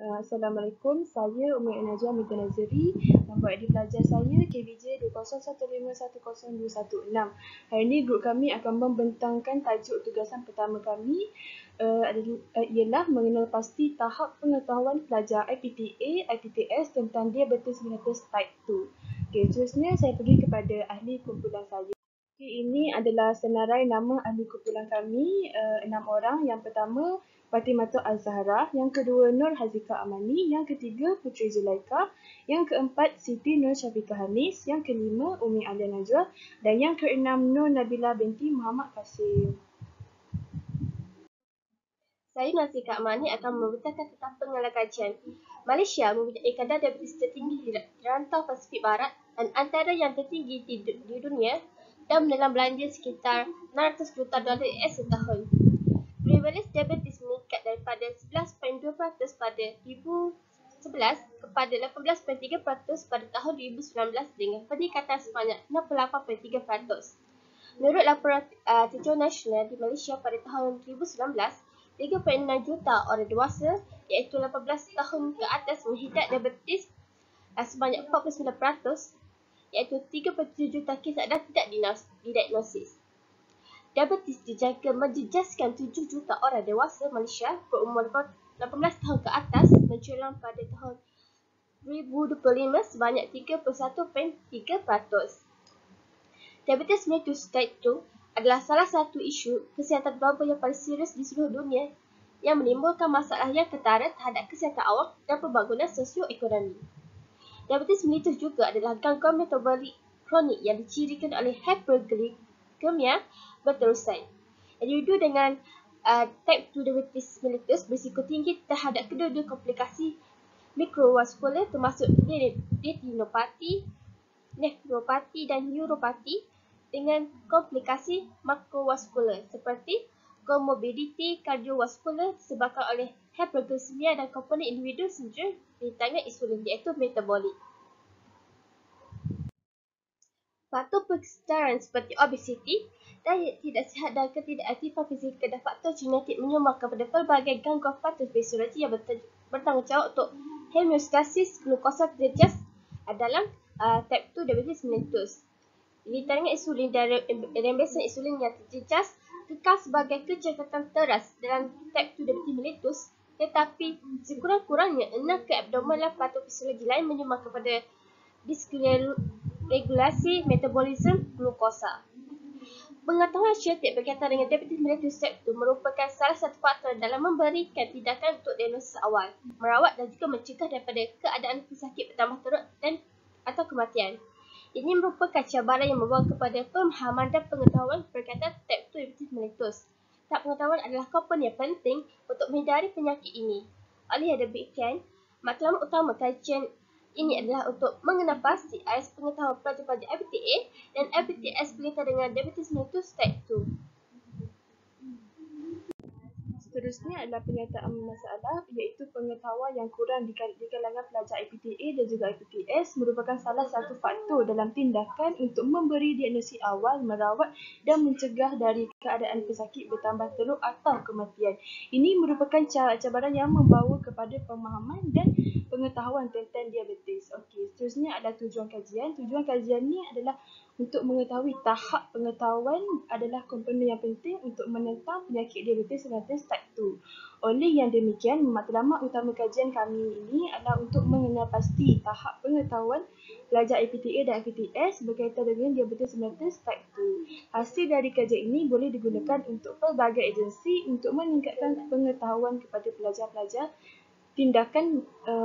Assalamualaikum, saya Umi Najwa Mita Naziri, nombor ID pelajar saya KBJ 2015100216. Hari ini grup kami akan membentangkan tajuk tugasan pertama kami ialah mengenal pasti tahap pengetahuan pelajar IPTA, IPTS tentang diabetes mellitus type 2. Okey, seterusnya saya pergi kepada ahli kumpulan saya. Ini adalah senarai nama ahli kumpulan kami, 6 orang. Yang pertama, Fatimah Az-Zahra. Yang kedua, Nur Hazika Amani. Yang ketiga, Putri Zulaika. Yang keempat, Siti Nur Syafiqah Hanis. Yang kelima, Umi Alia Najwa. Dan yang keenam, Nur Nabila binti Muhammad Kasim. Saya Nazika Amani akan memberitakan tentang pengalaman kajian. Malaysia mempunyai kadar diabetes tertinggi di rantau Pasifik Barat dan antara yang tertinggi di dunia dan menelan belanja sekitar 600 juta dolar US setahun. Prevalence diabetes meningkat daripada 11.2% pada 2011 kepada 18.3% pada tahun 2019 dengan peningkatan sebanyak 68.3%. Menurut laporan tinjauan nasional di Malaysia pada tahun 2019, 3.6 juta orang dewasa iaitu 18 tahun ke atas menghidap diabetes sebanyak 49%, iaitu 3.7 juta kes adalah tidak didiagnosis. Diabetes dijangka menjejaskan 7 juta orang dewasa Malaysia berumur 18 tahun ke atas menjelang pada tahun 2025 sebanyak 31.3%. Diabetes mellitus type 2 adalah salah satu isu kesihatan global yang paling serius di seluruh dunia yang menimbulkan masalah yang ketara terhadap kesihatan awam dan pembangunan sosioekonomi. Diabetes mellitus juga adalah gangguan metabolik kronik yang dicirikan oleh hyperglikemia berterusan. Individu dengan type 2 diabetes mellitus berisiko tinggi terhadap kedua-dua komplikasi mikrovaskular termasuk retinopati, nefropati dan neuropati dengan komplikasi makrovaskular seperti komorbiditi kardiovaskular disebabkan oleh hyperglycemia dan komponen individu sendiri rintangan insulin iaitu metabolik. Faktor persekitaran seperti obesiti, diet tidak sihat dan ketidakaktifan fizikal dan faktor genetik menyumbang kepada pelbagai gangguan patofisiologi yang bertanggungjawab untuk homeostasis glukosa terjejas dalam type 2 diabetes mellitus. Rintangan insulin dan rembesan insulin yang terjejas kekal sebagai kecacatan teras dalam type 2 diabetes mellitus, tetapi sekurang-kurangnya 6 keabnormalan patofisiologi lain menyumbang kepada disregulasi metabolisme glukosa. Pengetahuan syariat berkaitan dengan diabetes mellitus type 2 merupakan salah satu faktor dalam memberikan tindakan untuk diagnosis awal, merawat dan juga mencegah daripada keadaan pesakit bertambah teruk dan atau kematian. Ini merupakan cabaran yang membawa kepada pemahaman dan pengetahuan berkaitan type 2 diabetes mellitus. Tahap pengetahuan adalah komponen yang penting untuk menghindari penyakit ini. Oleh demikian, matlamat utama kajian ini adalah untuk mengenal pasti asas pengetahuan pelajar-pelajar IPTA dan IPTS berkaitan dengan diabetes mellitus type 2. Seterusnya adalah penyataan masalah, iaitu pengetahuan yang kurang di kalangan pelajar IPTA dan juga IPTS merupakan salah satu faktor dalam tindakan untuk memberi diagnosis awal, merawat dan mencegah dari keadaan pesakit bertambah teruk atau kematian. Ini merupakan cabaran yang membawa kepada pemahaman dan pengetahuan tentang diabetes. Okey, seterusnya adalah tujuan kajian. Tujuan kajian ni adalah untuk mengetahui tahap pengetahuan adalah komponen yang penting untuk menentang penyakit diabetes mellitus type 2. Oleh yang demikian, matlamat utama kajian kami ini adalah untuk mengenal pasti tahap pengetahuan pelajar IPTA dan IPTS berkaitan dengan diabetes mellitus type 2. Hasil dari kajian ini boleh digunakan untuk pelbagai agensi untuk meningkatkan pengetahuan kepada pelajar-pelajar tindakan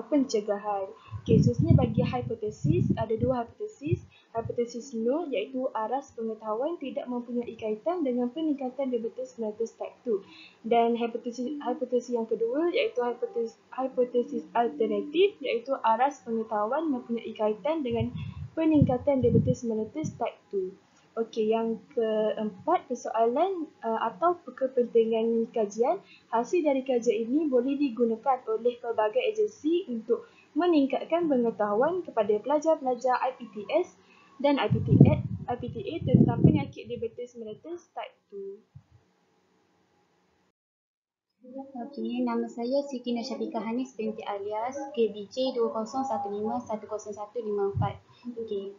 pencegahan. Okay, khususnya bagi hipotesis, ada dua hipotesis. Hipotesis nol iaitu aras pengetahuan tidak mempunyai kaitan dengan peningkatan diabetes mellitus type 2. Dan hipotesis yang kedua iaitu hipotesis alternatif iaitu aras pengetahuan mempunyai kaitan dengan peningkatan diabetes mellitus type 2. Okey, yang keempat, persoalan atau kepentingan kajian. Hasil dari kajian ini boleh digunakan oleh pelbagai agensi untuk meningkatkan pengetahuan kepada pelajar-pelajar IPTS dan IPTA tentang penyakit diabetes mellitus type 2. Okey, nama saya Siti Nursyafika Hanis binti alias KBJ 2015101154. Okey.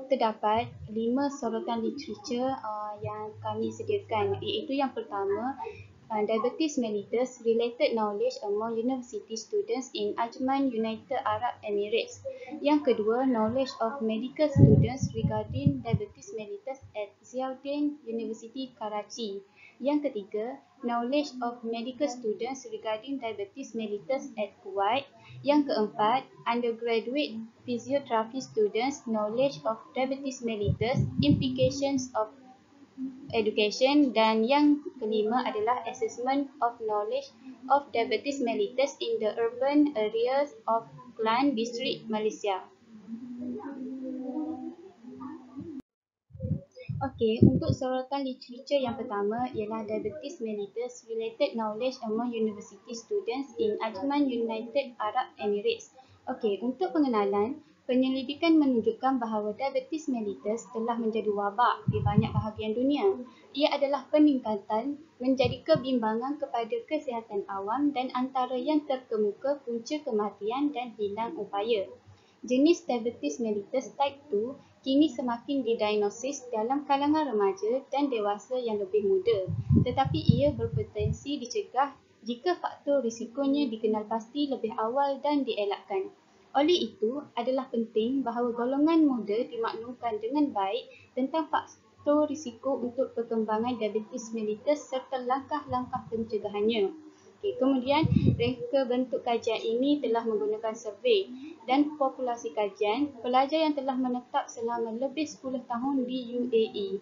Terdapat 5 sorotan literature yang kami sediakan, iaitu yang pertama, Diabetes Mellitus Related Knowledge Among University Students in Ajman United Arab Emirates. Yang kedua, Knowledge of Medical Students Regarding Diabetes Mellitus at Ziauddin University Karachi. Yang ketiga, Knowledge of Medical Students Regarding Diabetes Mellitus at Kuwait. Yang keempat, Undergraduate Physiotherapy Students Knowledge of Diabetes Mellitus, Implications of Education. Dan yang kelima adalah Assessment of Knowledge of Diabetes Mellitus in the Urban Areas of Klang District, Malaysia. Okey, untuk sorotan literature yang pertama ialah Diabetes Mellitus Related Knowledge Among University Students in Ajman United Arab Emirates. Okey, untuk pengenalan, penyelidikan menunjukkan bahawa diabetes mellitus telah menjadi wabak di banyak bahagian dunia. Ia adalah peningkatan menjadi kebimbangan kepada kesihatan awam dan antara yang terkemuka punca kematian dan hilang upaya. Jenis diabetes mellitus type 2 kini semakin didiagnosis dalam kalangan remaja dan dewasa yang lebih muda, tetapi ia berpotensi dicegah jika faktor risikonya dikenal pasti lebih awal dan dielakkan. Oleh itu, adalah penting bahawa golongan muda dimaklumkan dengan baik tentang faktor risiko untuk perkembangan diabetes mellitus serta langkah-langkah pencegahannya. Okay, kemudian, reka bentuk kajian ini telah menggunakan survey dan populasi kajian pelajar yang telah menetap selama lebih 10 tahun di UAE.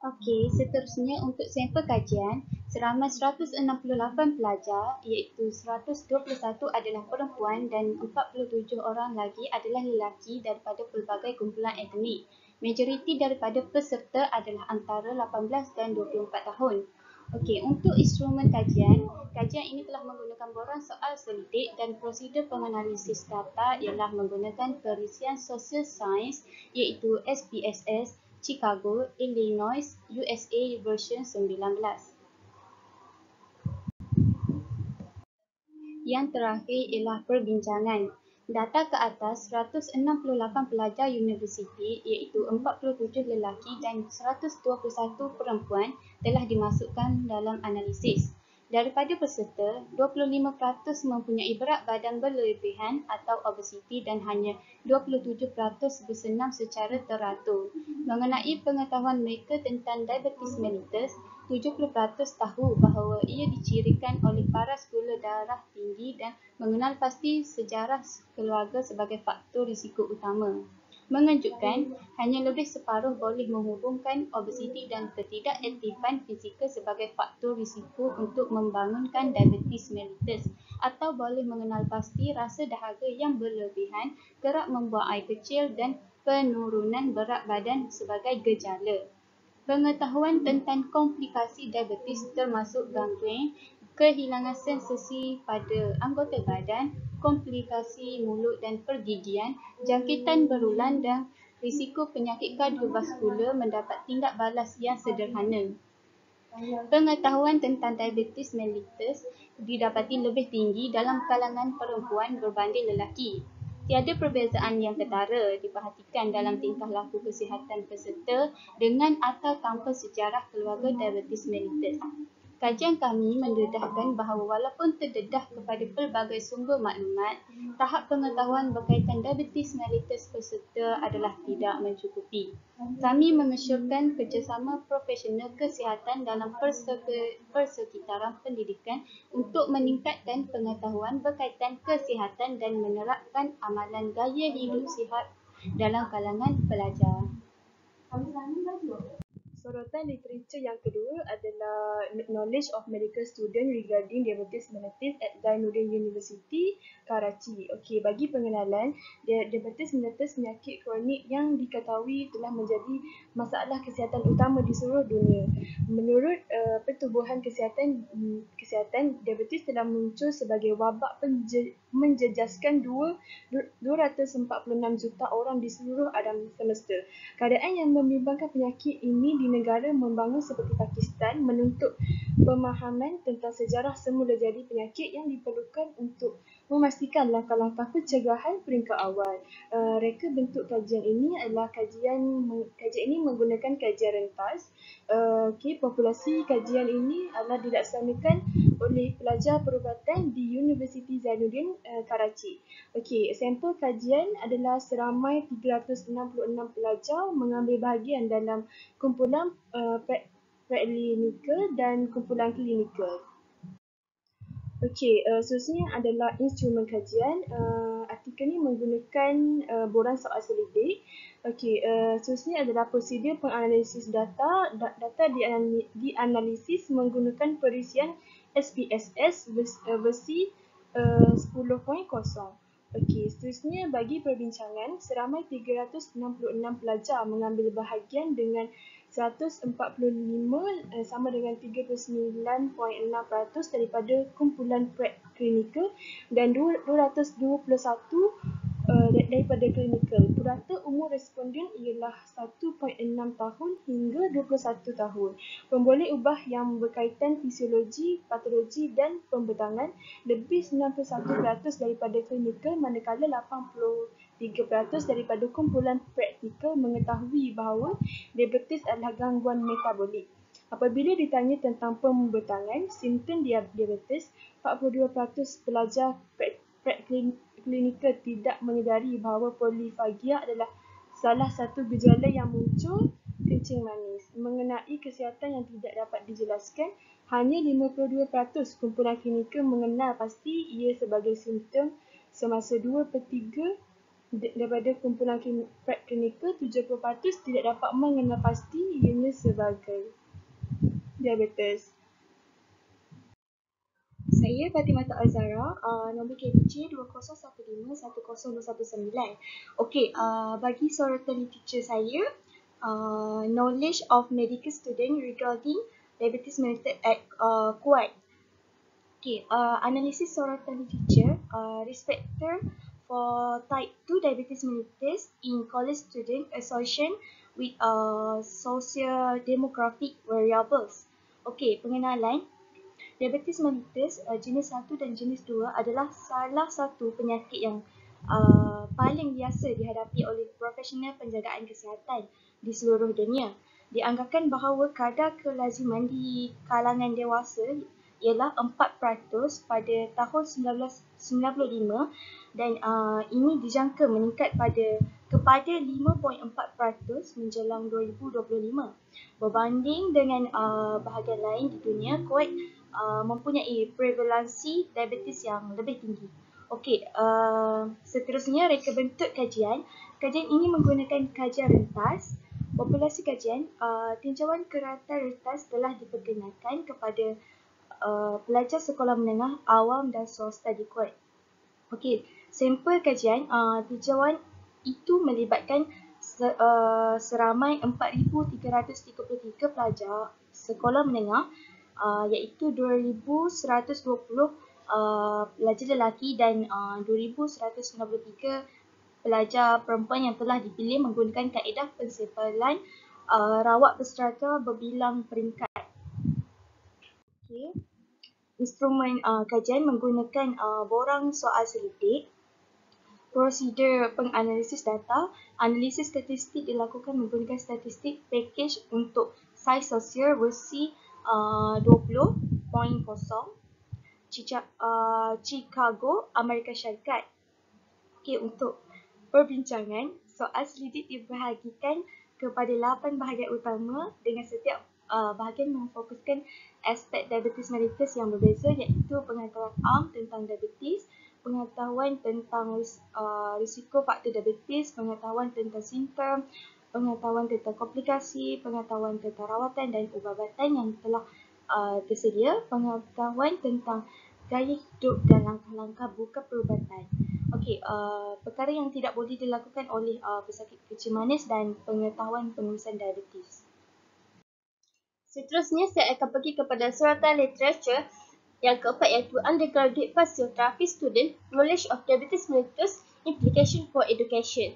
Okey, seterusnya untuk sampel kajian, seramai 168 pelajar iaitu 121 adalah perempuan dan 47 orang lagi adalah lelaki daripada pelbagai kumpulan etnik. Majoriti daripada peserta adalah antara 18 dan 24 tahun. Okey, untuk instrumen kajian ini telah menggunakan borang soal selidik dan prosedur penganalisis data ialah menggunakan perisian Social Science iaitu SPSS, Chicago, Illinois, USA version 19. Yang terakhir ialah perbincangan. Data ke atas 168 pelajar universiti iaitu 47 lelaki dan 121 perempuan telah dimasukkan dalam analisis. Daripada peserta, 25% mempunyai berat badan berlebihan atau obesiti dan hanya 27% bersenam secara teratur. Mengenai pengetahuan mereka tentang diabetes mellitus, 70% tahu bahawa ia dicirikan oleh paras gula darah tinggi dan mengenal pasti sejarah keluarga sebagai faktor risiko utama. Mengejutkan, hanya lebih separuh boleh menghubungkan obesiti dan ketidakaktifan fizikal sebagai faktor risiko untuk membangunkan diabetes mellitus atau boleh mengenal pasti rasa dahaga yang berlebihan, kerap membuang air kecil dan penurunan berat badan sebagai gejala. Pengetahuan tentang komplikasi diabetes termasuk gangren, kehilangan sensasi pada anggota badan, komplikasi mulut dan pergigian, jangkitan berulang dan risiko penyakit kardiovaskular mendapat tindak balas yang sederhana. Pengetahuan tentang diabetes mellitus didapati lebih tinggi dalam kalangan perempuan berbanding lelaki. Tiada perbezaan yang ketara diperhatikan dalam tingkah laku kesihatan peserta dengan atau tanpa sejarah keluarga diabetes mellitus. Kajian kami mendedahkan bahawa walaupun terdedah kepada pelbagai sumber maklumat, tahap pengetahuan berkaitan diabetes mellitus peserta adalah tidak mencukupi. Kami mengesyorkan kerjasama profesional kesihatan dalam persekitaran pendidikan untuk meningkatkan pengetahuan berkaitan kesihatan dan menerapkan amalan gaya hidup sihat dalam kalangan pelajar. Sorotan literature yang kedua adalah Knowledge of Medical Student Regarding Diabetes Mellitus at Zainuddin University, Karachi. Okey, bagi pengenalan, diabetes mellitus penyakit kronik yang diketahui telah menjadi masalah kesihatan utama di seluruh dunia. Menurut Pertubuhan Kesihatan, diabetes telah muncul sebagai wabak menjejaskan 246 juta orang di seluruh alam semesta. Keadaan yang membimbangkan penyakit ini di negara negara membangun seperti Pakistan menuntut pemahaman tentang sejarah semula jadi penyakit yang diperlukan untuk memastikan langkah-langkah pencegahan peringkat awal. Reka bentuk kajian ini adalah kajian ini menggunakan kajian rentas. Populasi kajian ini adalah dilaksanakan oleh pelajar perubatan di Universiti Zainuddin, Karachi. Sampel kajian adalah seramai 366 pelajar mengambil bahagian dalam kumpulan preklinikal dan kumpulan klinikal. Seterusnya adalah instrumen kajian. Artikel ini menggunakan borang soal selidik. Seterusnya adalah prosedur penganalisis data. Data dianalisis menggunakan perisian SPSS versi 10.0. Seterusnya bagi perbincangan, seramai 366 pelajar mengambil bahagian dengan 145 sama dengan 39.6% daripada kumpulan preklinikal dan 221 daripada klinikal. Purata umur responden ialah 1.6 tahun hingga 21 tahun. Pemboleh ubah yang berkaitan fisiologi, patologi dan pembedangan lebih 91% daripada klinikal, manakala 83% daripada kumpulan praktikal mengetahui bahawa diabetes adalah gangguan metabolik. Apabila ditanya tentang pembedangan simptom diabetes, 42% pelajar preklinikal tidak menyedari bahawa polifagia adalah salah satu gejala yang muncul kencing manis. Mengenai kesihatan yang tidak dapat dijelaskan, hanya 52% kumpulan klinikal mengenal pasti ia sebagai simptom, semasa 2/3 daripada kumpulan klinikal 70% tidak dapat mengenal pasti ianya sebagai diabetes. Saya Fatimah Azhara, nombor KBJ 20151019. Bagi sorotan literature saya, knowledge of medical student regarding diabetes mellitus at Kuwait. Analisis sorotan literature, risk factor for type 2 diabetes mellitus in college student association with socio-demographic variables. Pengenalan. Diabetes mellitus jenis 1 dan jenis 2 adalah salah satu penyakit yang paling biasa dihadapi oleh profesional penjagaan kesihatan di seluruh dunia. Dianggapkan bahawa kadar kelaziman di kalangan dewasa ialah 4% pada tahun 1995 dan ini dijangka meningkat kepada 5.4% menjelang 2025. Berbanding dengan bahagian lain di dunia, Kuwait mempunyai prevalensi diabetes yang lebih tinggi. Seterusnya reka bentuk kajian. Kajian ini menggunakan kajian rentas. Populasi kajian, tinjauan kerata rentas telah diperkenalkan kepada pelajar sekolah menengah, awam dan swasta di Kuwait. Sampel kajian, tinjauan itu melibatkan seramai 4,333 pelajar sekolah menengah, iaitu 2,120 pelajar lelaki dan 2,193 pelajar perempuan yang telah dipilih menggunakan kaedah pensimpulan rawat berstrata berbilang peringkat. Instrumen kajian menggunakan borang soal selidik. Prosedur penganalisis data. Analisis statistik dilakukan menggunakan statistik package untuk saiz sosial versi 20.0 Chicago, Amerika Syarikat. Untuk perbincangan, soal selidik dibahagikan kepada 8 bahagian utama dengan setiap bahagian memfokuskan aspek diabetes mellitus yang berbeza, iaitu pengetahuan awam tentang diabetes, pengetahuan tentang risiko faktor diabetes, pengetahuan tentang simptom, pengetahuan tentang komplikasi, pengetahuan tentang rawatan dan ubatan yang telah tersedia, pengetahuan tentang gaya hidup dan langkah-langkah bukan perubatan. Perkara yang tidak boleh dilakukan oleh pesakit kencing manis dan pengetahuan penulisan diabetes. Seterusnya saya akan pergi kepada suratan literature yang keempat, iaitu undergraduate physiotherapy student knowledge of diabetes mellitus implication for education.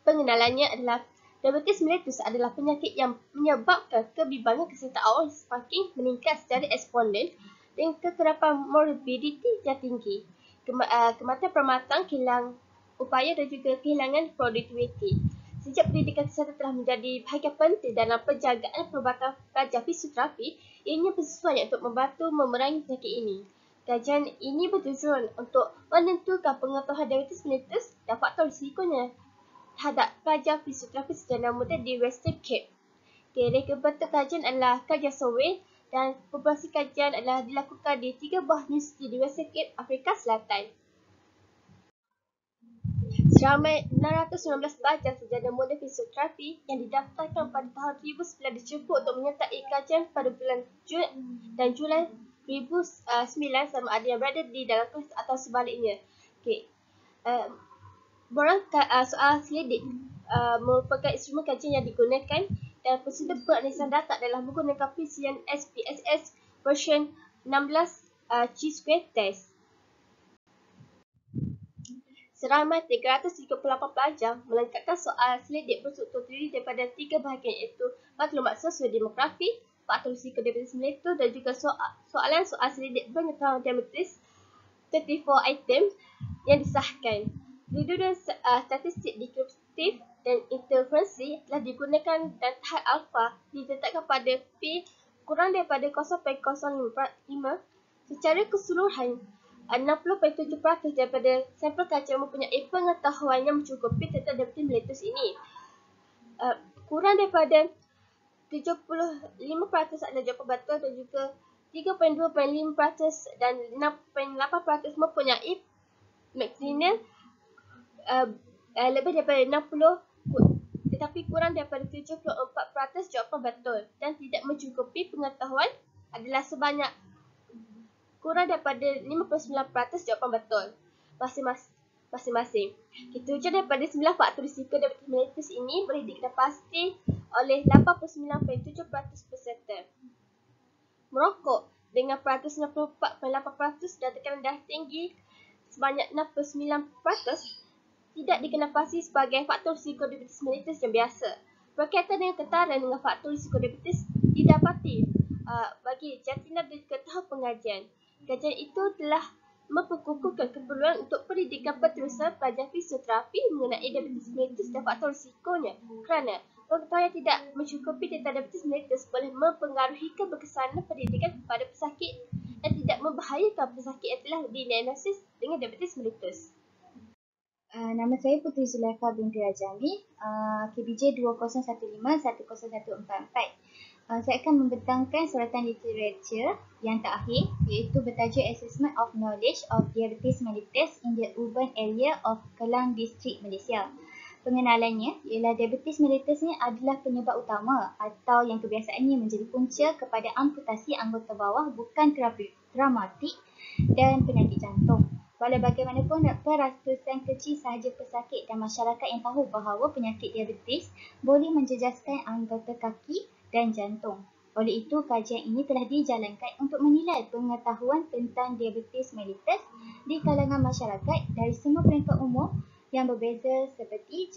Pengenalannya adalah Diabetes mellitus adalah penyakit yang menyebabkan kebimbangan kesihatan awal semakin meningkat secara eksponen dengan kekerapan morbiditi yang tinggi, kematian permatang, kehilangan upaya dan juga kehilangan produktiviti. Sejak pendidikan kesihatan telah menjadi bahagian penting dalam penjagaan perubatan pelajar fisioterapi, ianya bersesuaian untuk membantu memerangi penyakit ini. Kajian ini bertujuan untuk menentukan pengetahuan diabetes mellitus dan faktor risikonya terhadap pelajar fisioterapi secara muda di Western Cape. Reka bentuk kajian adalah kajian survey dan populasi kajian adalah dilakukan di 3 buah universiti di Western Cape, Afrika Selatan. Seramai 619 pelajar sarjana muda fisioterapi yang didaftarkan pada tahun 2009 dijemput untuk menyertai kajian pada bulan Jun dan Julai 2009 sama ada yang berada di dalam kelas atau sebaliknya. Soal selidik merupakan instrumen kajian yang digunakan dan prosedur penganalisan data adalah menggunakan PCR SPSS version 16 Chi-square test. Seramai 338 pelajar melengkapkan soal selidik berstruktur terdiri daripada 3 bahagian iaitu maklumat sosiodemografi, faktor risiko diabetes mellitus dan juga soalan selidik pengetahuan diabetes 34 item yang disahkan. Perhitungan statistik deskriptif dan interferensi telah digunakan dan tahap alfa ditetapkan pada P kurang daripada 0.05. Secara keseluruhan, 60.7% daripada sampel kajian mempunyai pengetahuan yang mencukupi tentang diabetes mellitus ini. Kurang daripada 75% adalah jawapan betul dan juga 3.25% dan 6.8% mempunyai maksimal lebih daripada 60, tetapi kurang daripada 74% jawapan betul dan tidak mencukupi pengetahuan adalah sebanyak kurang daripada 59% jawapan betul masing-masing. Tujuan daripada 9 faktor risiko diabetes mellitus ini boleh diketahui pasti oleh 89.7% peserta. Merokok dengan peratus 94.8% dan tekanan darah tinggi sebanyak 69% tidak dikenal pasti sebagai faktor risiko diabetes mellitus yang biasa. Berkaitan dengan kentaran dengan faktor risiko diabetes didapati bagi jantina dan juga tahap pengajian. Kajian itu telah memperkukuhkan keperluan untuk pendidikan berterusan pelajar fisioterapi mengenai diabetes mellitus dan faktor risikonya, kerana pengetahuan yang tidak mencukupi tentang diabetes mellitus boleh mempengaruhi keberkesanan pendidikan kepada pesakit dan tidak membahayakan pesakit yang telah didiagnosis dengan diabetes mellitus. Nama saya Putri Zulaifa binti Rajami, KBJ 2015-10144. Saya akan membentangkan suratan literatur yang terakhir iaitu bertajuk Assessment of Knowledge of Diabetes Mellitus in the Urban Area of Kelang District, Malaysia. Pengenalannya ialah diabetes mellitus ni adalah penyebab utama atau yang kebiasaannya menjadi punca kepada amputasi anggota bawah bukan traumatik dan penyakit jantung. Walau bagaimanapun, peratusan kecil sahaja pesakit dan masyarakat yang tahu bahawa penyakit diabetes boleh menjejaskan anggota kaki dan jantung. Oleh itu, kajian ini telah dijalankan untuk menilai pengetahuan tentang diabetes mellitus di kalangan masyarakat dari semua peringkat umur yang berbeza seperti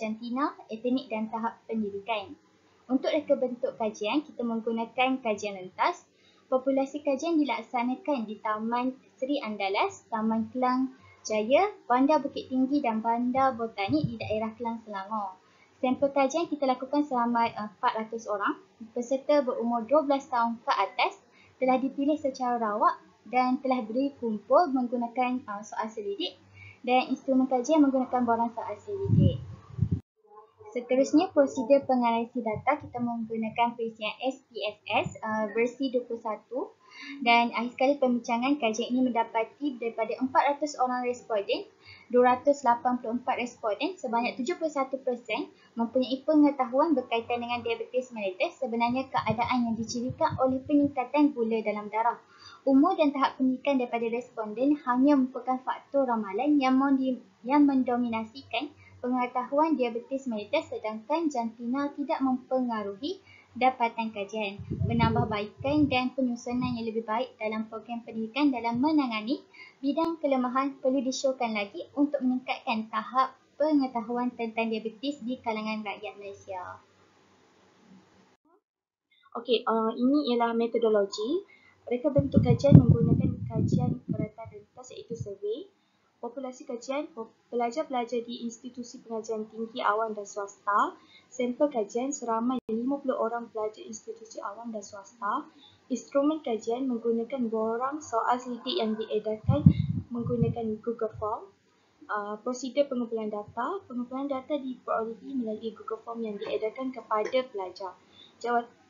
jantina, etnik dan tahap pendidikan. Untuk reka bentuk kajian, kita menggunakan kajian rentas. Populasi kajian dilaksanakan di Taman Seri Andalas, Taman Kelang Jaya, Bandar Bukit Tinggi dan Bandar Botanik di daerah Kelang Selangor. Sampel kajian kita lakukan selama 400 orang. Peserta berumur 12 tahun ke atas telah dipilih secara rawak dan telah dikumpul menggunakan soal selidik dan instrumen kajian menggunakan borang soal selidik. Seterusnya, prosedur penganalisis data kita menggunakan PCR SPSS versi 21 dan akhir sekali pembincangan kajian ini mendapati daripada 400 orang responden, 284 responden sebanyak 71% mempunyai pengetahuan berkaitan dengan diabetes mellitus, sebenarnya keadaan yang dicirikan oleh peningkatan gula dalam darah. Umur dan tahap pendidikan daripada responden hanya merupakan faktor ramalan yang mendominasikan pengetahuan diabetes mellitus, sedangkan jantina tidak mempengaruhi dapatan kajian. Penambahbaikan dan penyusunan yang lebih baik dalam program pendidikan dalam menangani bidang kelemahan perlu disyorkan lagi untuk meningkatkan tahap pengetahuan tentang diabetes di kalangan rakyat Malaysia. Okey, ini ialah metodologi. Mereka bentuk kajian menggunakan kajian perata rentas iaitu survey. Populasi kajian pelajar-pelajar di institusi pengajian tinggi awam dan swasta. Sampel kajian seramai 50 orang pelajar institusi awam dan swasta. Instrumen kajian menggunakan borang soal selidik yang diedarkan menggunakan Google Form. Prosedur pengumpulan data. Pengumpulan data diperolehi melalui Google Form yang diedarkan kepada pelajar.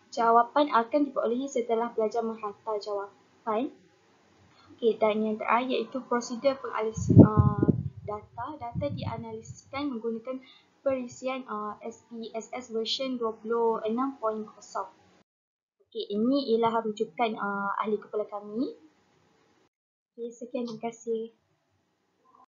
Jawapan akan diperolehi setelah pelajar menghantar jawapan. Okey, dan yang terakhir iaitu prosedur penganalisan data. Data dianalisiskan menggunakan perisian SPSS version 26.0. Okey, ini ialah rujukan ahli kepala kami. Okey, sekian, terima kasih.